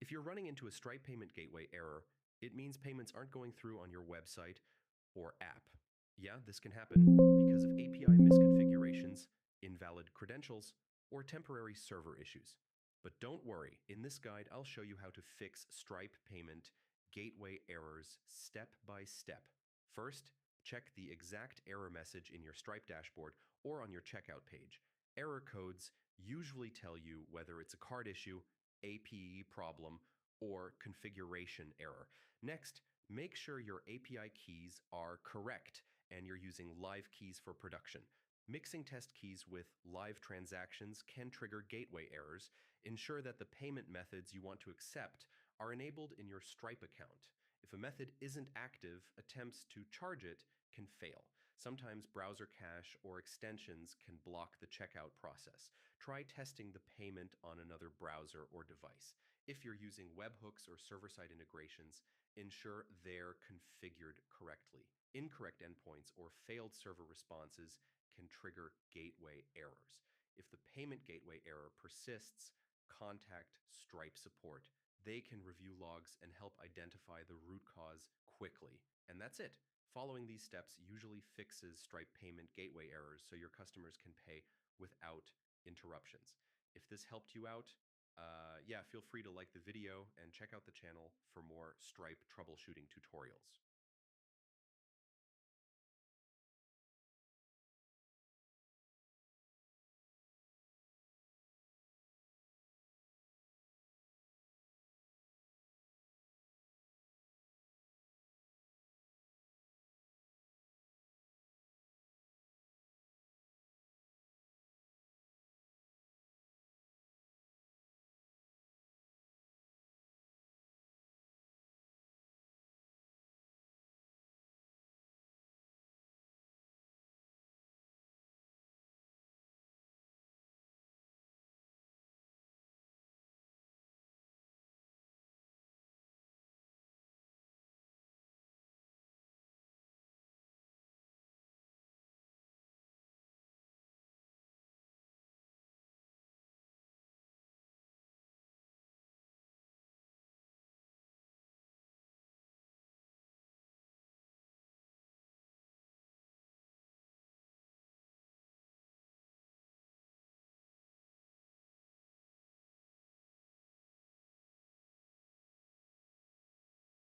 If you're running into a Stripe payment gateway error, it means payments aren't going through on your website or app. Yeah, this can happen because of API misconfigurations, invalid credentials, or temporary server issues. But don't worry, in this guide, I'll show you how to fix Stripe payment gateway errors step by step. First, check the exact error message in your Stripe dashboard or on your checkout page. Error codes usually tell you whether it's a card issue, APE problem, or configuration error. Next, make sure your API keys are correct and you're using live keys for production. Mixing test keys with live transactions can trigger gateway errors. Ensure that the payment methods you want to accept are enabled in your Stripe account. If a method isn't active, attempts to charge it can fail. Sometimes browser cache or extensions can block the checkout process. Try testing the payment on another browser or device. If you're using webhooks or server-side integrations, ensure they're configured correctly. Incorrect endpoints or failed server responses can trigger gateway errors. If the payment gateway error persists, contact Stripe support. They can review logs and help identify the root cause quickly. And that's it. Following these steps usually fixes Stripe payment gateway errors so your customers can pay without interruptions. If this helped you out, yeah, feel free to like the video and check out the channel for more Stripe troubleshooting tutorials.